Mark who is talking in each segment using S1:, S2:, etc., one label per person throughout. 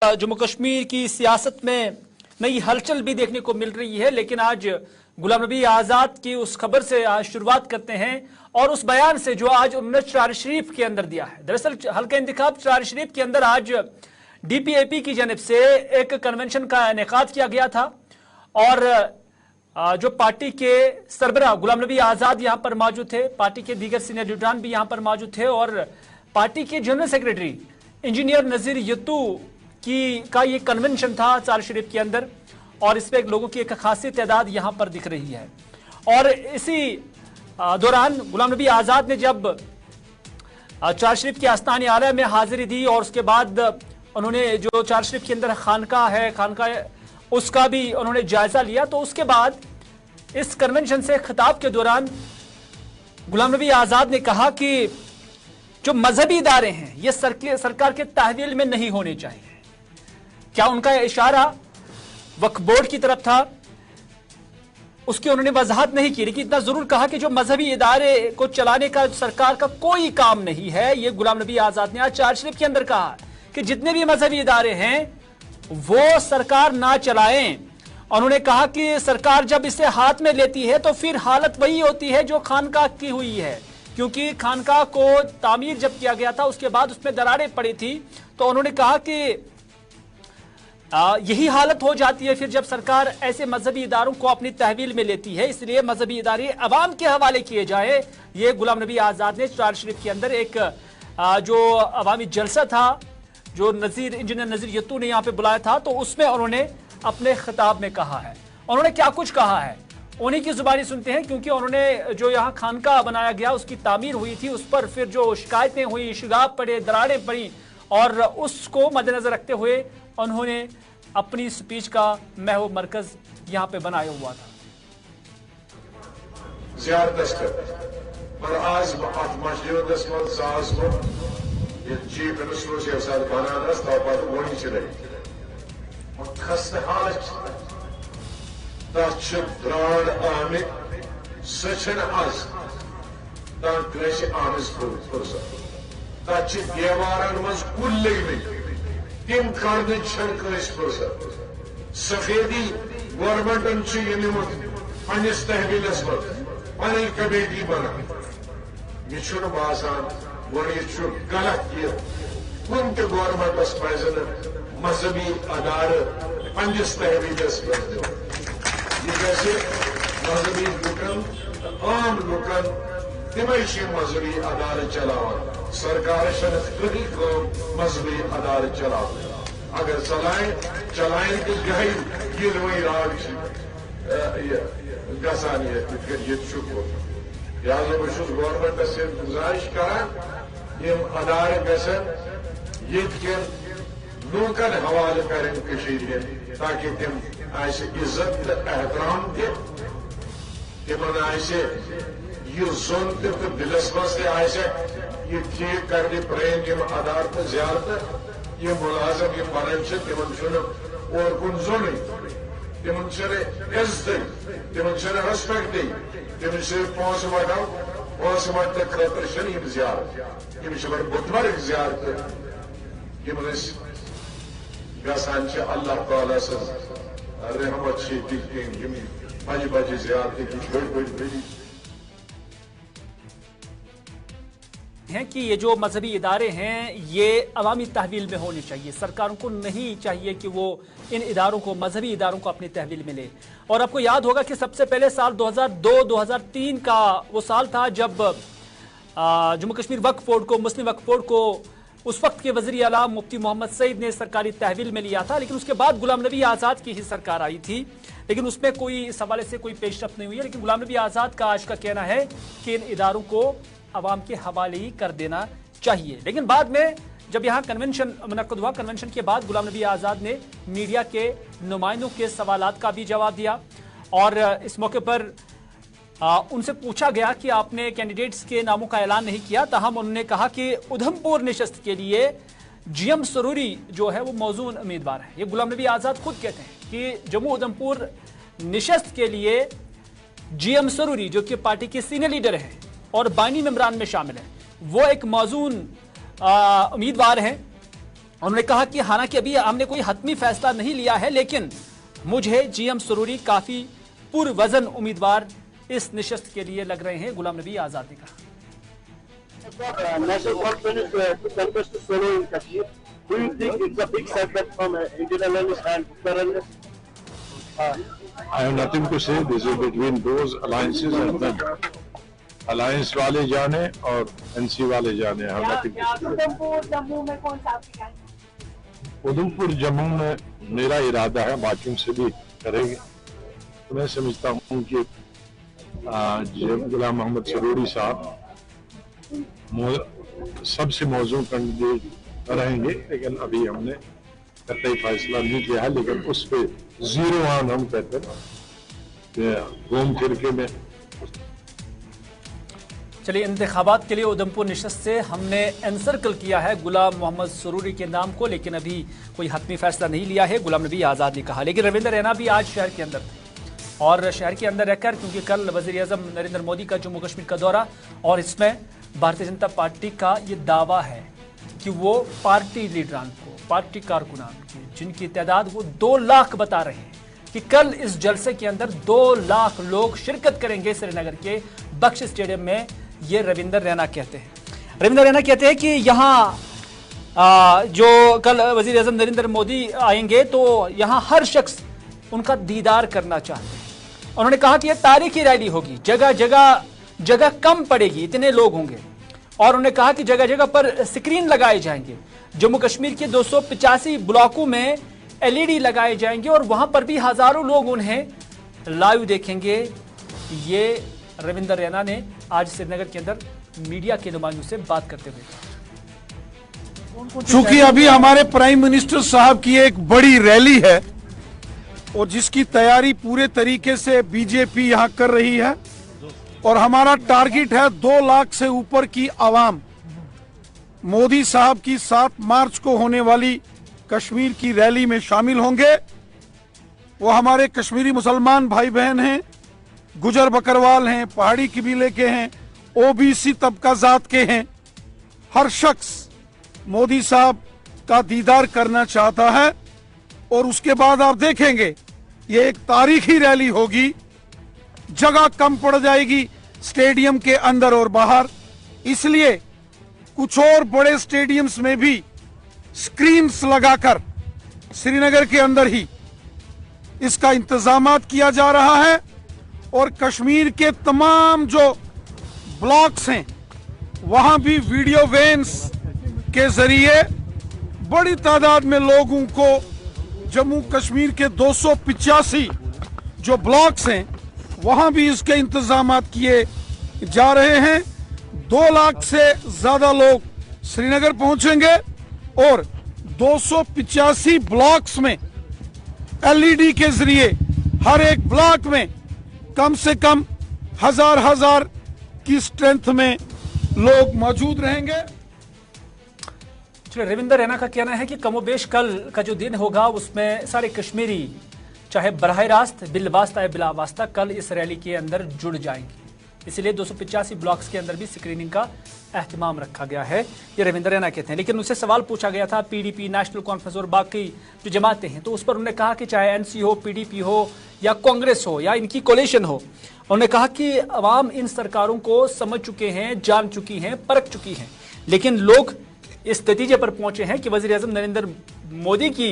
S1: जम्मू कश्मीर की सियासत में नई हलचल भी देखने को मिल रही है, लेकिन आज गुलाम नबी आज़ाद की उस खबर से आज शुरुआत करते हैं और उस बयान से जो आज उन्होंने चार शरीफ के अंदर दिया है। दरअसल हल्का इंतखाब चार शरीफ के अंदर आज DPAP की जानिब से एक कन्वेंशन का इनेकाद किया गया था और जो पार्टी के सरबराह गुलाम नबी आज़ाद यहाँ पर मौजूद थे, पार्टी के दीगर सीनियर लीडरान भी यहाँ पर मौजूद थे और पार्टी के जनरल सेक्रेटरी इंजीनियर नज़ीर यत्तू का ये कन्वेंशन था चार शरीफ के अंदर और इसमें लोगों की एक खासी तादाद यहाँ पर दिख रही है। और इसी दौरान गुलाम नबी आज़ाद ने जब चार शरीफ के आस्थान आला में हाजिरी दी और उसके बाद उन्होंने जो चार शरीफ के अंदर खानका उसका भी उन्होंने जायजा लिया, तो उसके बाद इस कन्वेंशन से खिताब के दौरान गुलाम नबी आज़ाद ने कहा कि जो मजहबी इदारे हैं ये सरकार के तहवील में नहीं होने चाहिए। क्या उनका इशारा वक्फ बोर्ड की तरफ था, उसकी उन्होंने वजाहत नहीं की, लेकिन इतना जरूर कहा कि जो मजहबी इदारे को चलाने का सरकार का कोई काम नहीं है। ये गुलाम नबी आज़ाद ने आज चार शरीफ के अंदर कहा कि जितने भी मजहबी इदारे हैं वो सरकार ना चलाएं। उन्होंने कहा कि सरकार जब इसे हाथ में लेती है तो फिर हालत वही होती है जो खानका की हुई है, क्योंकि खानका को तामीर जब किया गया था उसके बाद उसमें दरारें पड़ी थी। तो उन्होंने कहा कि यही हालत हो जाती है फिर जब सरकार ऐसे मजहबी इदारों को अपनी तहवील में लेती है, इसलिए मजहबी इदारे अवाम के हवाले किए जाए। ये गुलाम नबी आज़ाद ने चार शरीफ के अंदर एक जो अवामी जलसा था जो इंजीनियर नज़ीर यत्तू ने यहाँ पे बुलाया था, तो उसमें उन्होंने अपने खिताब में कहा है। उन्होंने क्या कुछ कहा है उन्हीं की जुबानी सुनते हैं, क्योंकि उन्होंने जो यहाँ खानका बनाया गया उसकी तामीर हुई थी, उस पर फिर जो शिकायतें हुई, शिगाब पड़े, दरारें पड़ी और उसको मद्देनजर रखते हुए उन्होंने अपनी स्पीच का महव मरकज यहाँ पे बनाया हुआ था।
S2: चीफ मिनिस्टर बनानस ब्राड आमिर सचन आज फुर्सत तथ देवारन मज कुल लगे तम कर फुर्सत सफेदी गवर्नमेंटन पन्निस तहवीलस मज पन कमेटी बना यह बासान वो गलत यह कुन त गवर्नमेंटस पजन मजहबी अदार पन्निस तहवीलस मज यह मजहबी लुकन आम लुकन तमें मजहबी अदार चलावान, सरकार कहीं मजहबी अदार चला अगर चलाएं तो गई गिलवई राग गसान लिहाजा बहुत गवर्नमेंटस गुजारिश करान यम अदार गसन ये लूकन हवाले करें ताकि तम इज्जत तो एहतराम तमन यह जोन तो दिलस मज यह ठीक करने प्रेम यम अदार तो ज्यारत यह मुलाजम यम बन तमन और कुन जोन तमन इज्जत तमन रेस्पेक्ट तम पोस वटाव पोस वट खतर ज्यारत बड़ बुधवर ज्यारत गसान अल्लाह ताला सज रहमत बज बज ज्यारत बड़ बड़ी
S1: हैं कि ये जो मजहबी इदारे हैं ये अवामी तहवील में होने चाहिए। सरकारों को नहीं चाहिए कि वो इन इदारों को, मजहबी इदारों को अपनी तहवील में ले। और आपको याद होगा कि सबसे पहले साल 2002-2003 का वो साल था जब जम्मू कश्मीर वक्फ बोर्ड को, मुस्लिम वक्फ बोर्ड को उस वक्त के वज़ीर आला मुफ्ती मोहम्मद सईद ने सरकारी तहवील में लिया था, लेकिन उसके बाद गुलाम नबी आज़ाद की ही सरकार आई थी, लेकिन उसमें कोई इस हवाले से कोई पेशरफ नहीं हुई है। लेकिन गुलाम नबी आज़ाद का आज का कहना है कि इन इदारों को अवाम के हवाले ही कर देना चाहिए। लेकिन बाद में जब यहाँ कन्वेंशन मुनक्कद हुआ, कन्वेंशन के बाद गुलाम नबी आज़ाद ने मीडिया के नुमाइंदों के सवालात का भी जवाब दिया और इस मौके पर उनसे पूछा गया कि आपने कैंडिडेट्स के नामों का ऐलान नहीं किया, ताहम उन्होंने कहा कि उधमपुर नशस्त के लिए GM सरूरी जो है वो मौजूद उम्मीदवार है। ये गुलाम नबी आज़ाद खुद कहते हैं कि जम्मू उधमपुर नशस्त के लिए GM सरूरी जो कि पार्टी के सीनियर लीडर हैं और बानी मेंबरान में शामिल है, वो एक मौजूद उम्मीदवार हैं उन्होंने कहा कि हालांकि अभी हमने कोई हतमी फैसला नहीं लिया है, लेकिन मुझे जीएम सरूरी काफी पुरवजन उम्मीदवार इस निशस्त के लिए लग रहे हैं। गुलाम नबी आजाद ने कहा,
S3: national conference to contest the solo in Kashmir. Do you think it's a big setback from Indian alliance and Bukar?
S2: I have nothing to say. This is between those alliances and them. Alliance वाले जाने और NC वाले जाने. I have nothing to say.
S4: Udhampur Jammu में कौन सा आपकी है?
S2: उधमपुर जम्मू में मेरा इरादा है बाकियों से भी करेंगे। तो मैं समझता हूँ कि गुलाम मोहम्मद सरूरी साहब सबसे मौजूद कैंडिडेट रहेंगे, लेकिन अभी हमने कतई फैसला नहीं किया है। लेकिन उस पे 0-1 हम कहते हैं घूम फिर के में।
S1: चलिए, इंतखाबात के लिए उधमपुर निशस्त से हमने एनसर्कल किया है गुलाम मोहम्मद सरूरी के नाम को, लेकिन अभी कोई हतमी फैसला नहीं लिया है, गुलाम नबी आज़ाद ने कहा। लेकिन रविंद्र रैना भी आज शहर के अंदर थे, और शहर के अंदर रहकर, क्योंकि कल वज़ीर आज़म नरेंद्र मोदी का जम्मू कश्मीर का दौरा, और इसमें भारतीय जनता पार्टी का ये दावा है कि वो पार्टी लीडरान को, पार्टी कारकुनान की, जिनकी तादाद वो 2 लाख बता रहे हैं कि कल इस जलसे के अंदर 2 लाख लोग शिरकत करेंगे श्रीनगर के बख्श स्टेडियम में। ये रविंद्र रैना कहते हैं। रविंद्र रैना कहते हैं कि यहाँ जो कल वज़ीर आज़म नरेंद्र मोदी आएंगे तो यहाँ हर शख्स उनका दीदार करना चाहते हैं। उन्होंने कहा कि यह तारीखी रैली होगी, जगह कम पड़ेगी, इतने लोग होंगे, और उन्होंने कहा कि जगह जगह पर स्क्रीन लगाए जाएंगे। जम्मू कश्मीर के 285 ब्लॉकों में LED लगाए जाएंगे और वहां पर भी हजारों लोग उन्हें लाइव देखेंगे। ये रविंद्र रैना ने आज श्रीनगर के अंदर मीडिया के नुमाइंदों से बात करते हुए कहा।
S5: चूंकि अभी हमारे प्राइम मिनिस्टर साहब की एक बड़ी रैली है और जिसकी तैयारी पूरे तरीके से बीजेपी यहां कर रही है, और हमारा टारगेट है 2 लाख से ऊपर की आवाम मोदी साहब की 7 मार्च को होने वाली कश्मीर की रैली में शामिल होंगे। वो हमारे कश्मीरी मुसलमान भाई बहन हैं, गुजर बकरवाल हैं, पहाड़ी कबीले के हैं, OBC तबका जात के हैं। हर शख्स मोदी साहब का दीदार करना चाहता है, और उसके बाद आप देखेंगे ये एक तारीखी रैली होगी। जगह कम पड़ जाएगी स्टेडियम के अंदर और बाहर, इसलिए कुछ और बड़े स्टेडियम्स में भी स्क्रीन्स लगाकर श्रीनगर के अंदर ही इसका इंतजामात किया जा रहा है। और कश्मीर के तमाम जो ब्लॉक्स हैं वहां भी वीडियो वैन्स के जरिए बड़ी तादाद में लोगों को जम्मू कश्मीर के 285 जो ब्लॉक्स हैं वहां भी इसके इंतजामात किए जा रहे हैं। 2 लाख से ज्यादा लोग श्रीनगर पहुंचेंगे और 285 ब्लॉक्स में LED के जरिए हर एक ब्लॉक में कम से कम हजार की स्ट्रेंथ में लोग मौजूद रहेंगे।
S1: रविंद्र रैना का कहना है कि कमोबेश कल का जो दिन होगा उसमें सारे कश्मीरी, चाहे बराह रास्त, बिलवास्ता या बिलावास्ता, कल इस रैली के अंदर जुड़ जाएंगे। इसलिए 285 ब्लॉक्स के अंदर भी स्क्रीनिंग का एहतमाम रखा गया है, ये रविंद्र रैना कहते हैं। लेकिन उनसे सवाल पूछा गया था PDP, नेशनल कॉन्फ्रेंस और बाकी जो जमातें हैं, तो उस पर उन्होंने कहा कि चाहे NC हो, PDP हो या कांग्रेस हो या इनकी कोलिशन हो, उन्होंने कहा कि अवाम इन सरकारों को समझ चुके हैं, जान चुकी हैं, परख चुकी हैं, लेकिन लोग इस नतीजे पर पहुंचे हैं कि वज़ीर आज़म नरेंद्र मोदी की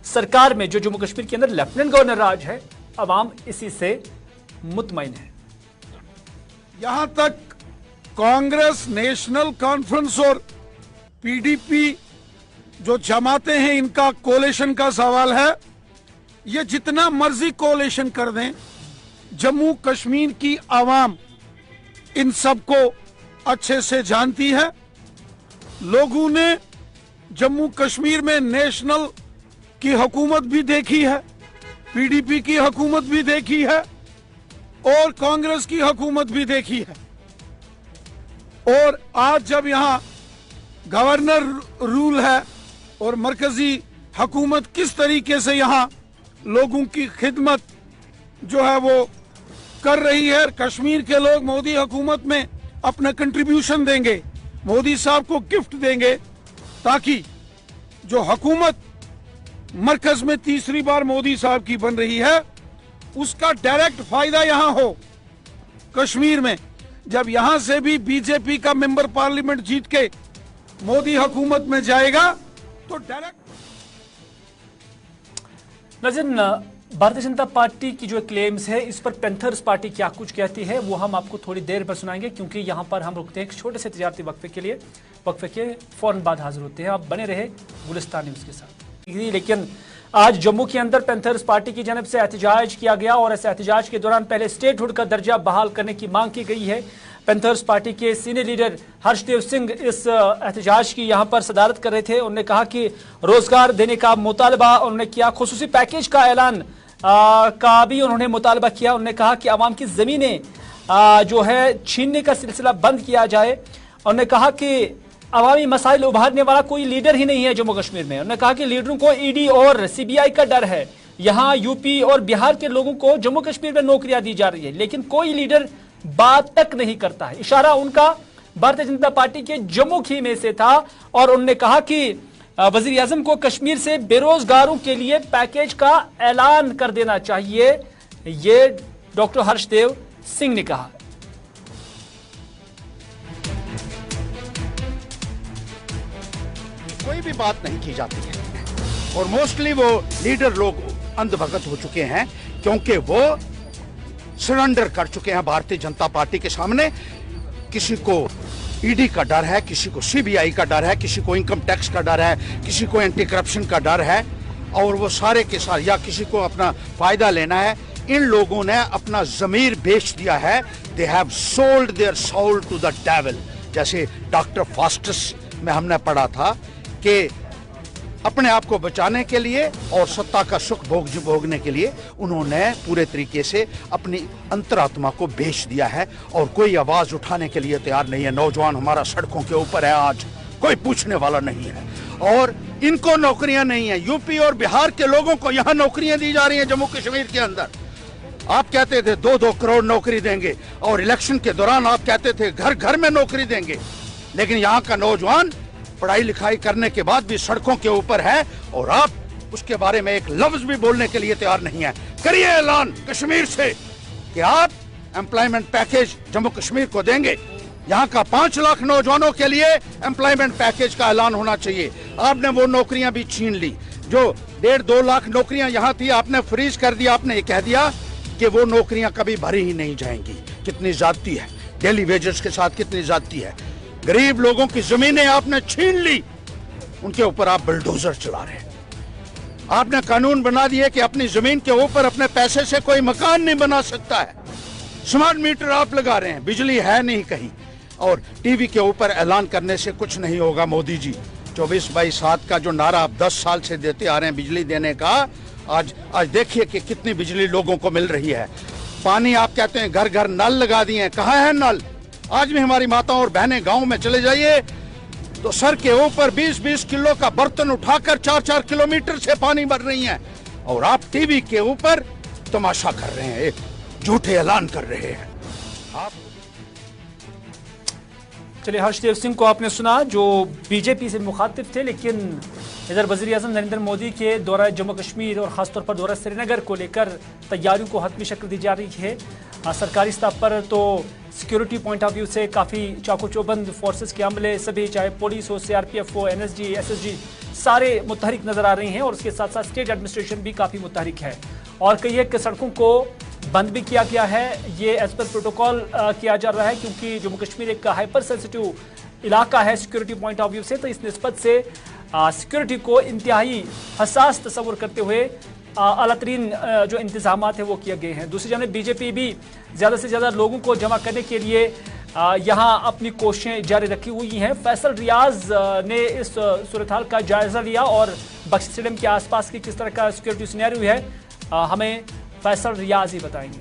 S1: सरकार में जो जम्मू कश्मीर के अंदर लेफ्टिनेंट गवर्नर राज है, अवाम इसी से मुतमईन है।
S5: यहां तक कांग्रेस, नेशनल कॉन्फ्रेंस और PDP जो जमाते हैं इनका कोलिशन का सवाल है। ये जितना मर्जी कोलिशन कर दें, जम्मू कश्मीर की आवाम इन सबको अच्छे से जानती है। लोगों ने जम्मू कश्मीर में नेशनल की हुकूमत भी देखी है, PDP की हुकूमत भी देखी है और कांग्रेस की हुकूमत भी देखी है। और आज जब यहां गवर्नर रूल है और मरकजी हुकूमत किस तरीके से यहां लोगों की खिदमत जो है वो कर रही है, कश्मीर के लोग मोदी हुकूमत में अपना कंट्रीब्यूशन देंगे, मोदी साहब को गिफ्ट देंगे ताकि जो हुकूमत मरकज में तीसरी बार मोदी साहब की बन रही है, उसका डायरेक्ट फायदा यहां हो कश्मीर में। जब यहां से भी बीजेपी का मेंबर पार्लियामेंट जीत के मोदी हुकूमत में जाएगा तो डायरेक्ट।
S1: नाज़रीन, भारतीय जनता पार्टी की जो क्लेम्स है इस पर पैंथर्स पार्टी क्या कुछ कहती है वो हम आपको थोड़ी देर पर सुनाएंगे, क्योंकि यहां पर हम रुकते हैं एक छोटे से तिजारती वक्फे के लिए। वक्फे के फौरन बाद हाजिर होते हैं। आप बने रहे गुलिस्तान न्यूज़ के साथ। लेकिन आज जम्मू के अंदर पैंथर्स पार्टी की जानब से एहतजाज किया गया और इस एहतजाज के दौरान पहले स्टेटहुड का दर्जा बहाल करने की मांग की गई है। पैंथर्स पार्टी के सीनियर लीडर हर्षदेव सिंह इस एहतजाज की यहां पर सदारत कर रहे थे। उन्होंने कहा कि रोजगार देने का मुतालबा उन्होंने किया, खुसूसी पैकेज का ऐलान का भी उन्होंने मुतालबा किया। उन्होंने कहा कि आवाम की जमीनें जो है छीनने का सिलसिला बंद किया जाए। उन्होंने कहा कि अवामी मसाइल उभारने वाला कोई लीडर ही नहीं है जम्मू कश्मीर में। उन्होंने कहा कि लीडरों को ईडी और सीबीआई का डर है। यहाँ यूपी और बिहार के लोगों को जम्मू कश्मीर में नौकरियां दी जा रही है, लेकिन कोई लीडर बात तक नहीं करता है। इशारा उनका भारतीय जनता पार्टी के जम्मू खी में से था और उन्होंने कहा कि वजीर आजम को कश्मीर से बेरोजगारों के लिए पैकेज का ऐलान कर देना चाहिए। ये डॉक्टर हर्षदेव सिंह ने कहा।
S6: कोई भी बात नहीं की जाती है और मोस्टली वो लीडर लोग अंधभगत हो चुके हैं, क्योंकि वो सरेंडर कर चुके हैं भारतीय जनता पार्टी के सामने। किसी को ईडी का डर है, किसी को सीबीआई का डर है, किसी को इनकम टैक्स का डर है, किसी को एंटी करप्शन का डर है, और वो सारे के सारे, या किसी को अपना फायदा लेना है। इन लोगों ने अपना जमीर बेच दिया है। They have sold their soul to the devil. जैसे डॉक्टर फास्टस में हमने पढ़ा था कि अपने आप को बचाने के लिए और सत्ता का सुख भोगने के लिए उन्होंने पूरे तरीके से अपनी अंतरात्मा को बेच दिया है और कोई आवाज उठाने के लिए तैयार नहीं है। नौजवान हमारा सड़कों के ऊपर है, आज कोई पूछने वाला नहीं है और इनको नौकरियां नहीं है। यूपी और बिहार के लोगों को यहाँ नौकरियां दी जा रही हैं जम्मू कश्मीर के अंदर। आप कहते थे 2-2 करोड़ नौकरी देंगे और इलेक्शन के दौरान आप कहते थे घर घर में नौकरी देंगे, लेकिन यहाँ का नौजवान पढ़ाई लिखाई करने के बाद भी सड़कों के ऊपर है और आप उसके बारे में एक लफ्ज भी बोलने के लिए तैयार नहीं है। करिए ऐलान कश्मीर से कि आप एम्प्लॉयमेंट पैकेज जम्मू कश्मीर को देंगे। यहाँ का 5 लाख नौजवानों के लिए एम्प्लॉयमेंट पैकेज का ऐलान होना चाहिए। आपने वो नौकरियां भी छीन ली जो 1.5-2 लाख नौकरियां यहाँ थी, आपने फ्रीज कर दिया। आपने ये कह दिया कि वो नौकरियां कभी भरी ही नहीं जाएंगी। कितनी ज्यादती है, डेली वेजेस के साथ कितनी ज्यादती है। गरीब लोगों की जमीनें आपने छीन ली, उनके ऊपर आप बुलडोजर चला रहे हैं। आपने कानून बना दिए कि अपनी जमीन के ऊपर अपने पैसे से कोई मकान नहीं बना सकता है। स्मार्ट मीटर आप लगा रहे हैं, बिजली है नहीं कहीं, और टीवी के ऊपर ऐलान करने से कुछ नहीं होगा। मोदी जी 24/7 का जो नारा आप 10 साल से देते आ रहे हैं बिजली देने का, आज देखिए कि कितनी बिजली लोगों को मिल रही है। पानी आप कहते हैं घर घर नल लगा दिए हैं, कहाँ है नल? आज भी हमारी माताओं और बहनें गांव में चले जाइए तो सर के ऊपर 20-20 किलो का बर्तन उठाकर 4-4 किलोमीटर से पानी भर रही हैं, और आप टीवी के ऊपर तमाशा कर रहे हैं, एक झूठे ऐलान कर रहे हैं आप।
S1: चलिए, हर्षदेव सिंह को आपने सुना जो बीजेपी से मुखातिब थे, लेकिन इधर वज़ीर आज़म नरेंद्र मोदी के दौरा जम्मू कश्मीर और खासतौर पर दौरा श्रीनगर को लेकर तैयारियों को हतमी शक्ल दी जा रही है। सरकारी स्तर पर तो सिक्योरिटी पॉइंट ऑफ व्यू से काफ़ी चाको चौबंद फोर्सेस के अमले सभी, चाहे पुलिस हो, सीआरपीएफ हो, एनएसजी, एसएसजी, सारे मुतहरिक नजर आ रहे हैं और उसके साथ साथ स्टेट एडमिनिस्ट्रेशन भी काफ़ी मुतहरिक है और कई एक सड़कों को बंद भी किया गया है। ये एज पर प्रोटोकॉल किया जा रहा है क्योंकि जम्मू कश्मीर एक हाइपर सेंसिटिव इलाका है सिक्योरिटी पॉइंट ऑफ व्यू से, तो इस निस्बत से सिक्योरिटी को इंतहाई हसास तस्वुर करते हुए आला तरीन जो इंतजाम है वो किए गए हैं। दूसरी जानब बीजेपी भी ज़्यादा से ज़्यादा लोगों को जमा करने के लिए यहाँ अपनी कोशिशें जारी रखी हुई हैं। फैसल रियाज ने इस सूरत हाल का जायज़ा लिया और बख्शी स्टेडियम के आसपास की किस तरह का सिक्योरिटी सिनेरियो है हमें फैसल रियाज ही बताएंगे।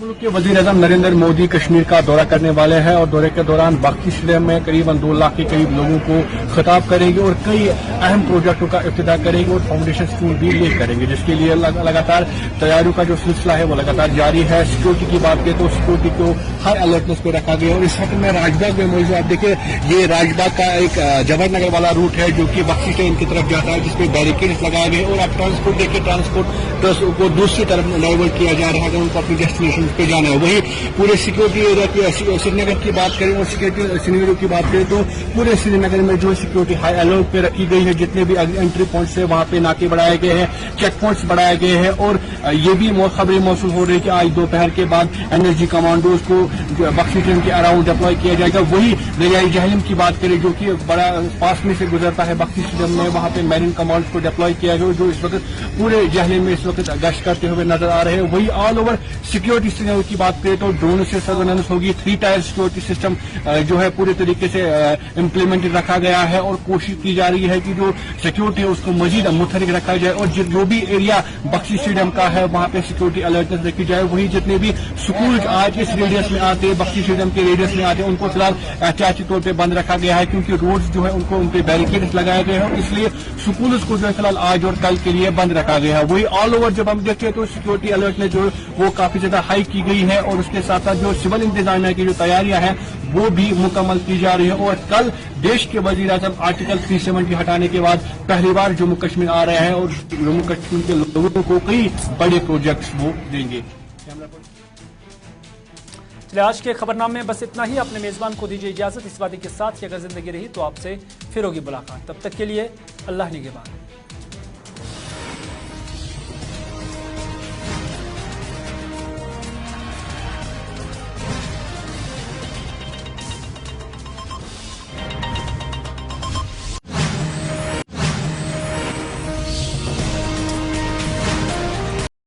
S7: मुल्क के वज़ीर-ए-आज़म नरेंद्र मोदी कश्मीर का दौरा करने वाले हैं और दौरे के दौरान बख्शी स्टेडियम में करीबन 2 लाख के करीब लोगों को खिताब करेंगे और कई अहम प्रोजेक्टों का इफ्तिताह करेंगे और फाउंडेशन स्टोन भी ले करेंगे, जिसके लिए लगातार तैयारियों का जो सिलसिला है वो लगातार जारी है। सिक्योरिटी की बात करें तो सिक्योरिटी को हर अलर्टनेस पे रखा गया और इस वक्त में राजबाग में मौजूद, आप देखिए ये राजबाग का एक जवाहरनगर वाला रूट है जो कि बख्शी स्टेडियम की तरफ जाता है, जिसपे बैरिकेड्स लगाए गए और अब ट्रांसपोर्ट देखिए, ट्रांसपोर्ट को दूसरी तरफ डाइवर्ट किया जा रहा है, उनको अपनी डेस्टिनेशन पे जाना है। वही पूरे सिक्योरिटी एरिया की श्रीनगर की बात करें और सिक्योरिटी सिनेरियो की बात करें तो पूरे श्रीनगर में जो सिक्योरिटी हाई अलर्ट पे रखी गई है, जितने भी एंट्री पॉइंट्स है वहां पे नाके बढ़ाए गए हैं, चेक पॉइंट्स बढ़ाए गए हैं और ये भी खबरें मौसूल हो रही है कि आज दोपहर के बाद एनएसजी कमांडोज को बख्शी स्टेडियम के अराउंड डिप्लॉय किया जाएगा। वही दरियाई जहलम की बात करें जो कि बड़ा पास में से गुजरता है बख्शी स्टेडियम में, वहां पे मैरीन कमांड को डिप्लॉय किया गया जो इस वक्त पूरे जहलम में इस वक्त गश्त करते हुए नजर आ रहे हैं। वही ऑल ओवर सिक्योरिटी सिनेरियो की बात करें तो ड्रोन से सर्वेलेंस होगी, 3 टायर सिक्योरिटी सिस्टम जो है पूरे तरीके से इम्प्लीमेंटेड रखा गया है और कोशिश की जा रही है कि जो सिक्योरिटी है उसको मजीद मुतहरिक रखा जाए और जो भी एरिया बख्शी स्टेडियम का है वहां पे सिक्योरिटी अलर्टनेस रखी जाए। वही जितने भी स्कूल आज इस रेडियस में आते हैं, बख्शी स्टेडियम के रेडियस में आते हैं, उनको फिलहाल एहतियाती तौर पर बंद रखा गया है क्योंकि रोड्स जो है उनको उनके बैरिकेड्स लगाए गए हैं, इसलिए स्कूल को जो है फिलहाल आज और कल के लिए बंद रखा गया है। वही ऑल ओवर जब हम देखते हैं तो सिक्योरिटी अलर्ट में जो वो काफी ज्यादा हाई की गई है और उसके साथ साथ जो सिविल इंतजामिया की जो तैयारियां हैं वो भी मुकम्मल की जा रही है और कल देश के वज़ीर-ए-आज़म आर्टिकल 370 हटाने के बाद पहली बार जम्मू कश्मीर आ रहे हैं और जम्मू कश्मीर के लोगों को कई बड़े प्रोजेक्ट्स वो देंगे।
S1: चलिए आज के खबरनामे में बस इतना ही। अपने मेजबान को दीजिए इजाजत इस वादे के साथ कि अगर जिंदगी रही तो आपसे फिर होगी मुलाकात। तब तक के लिए अल्लाह निगहबान।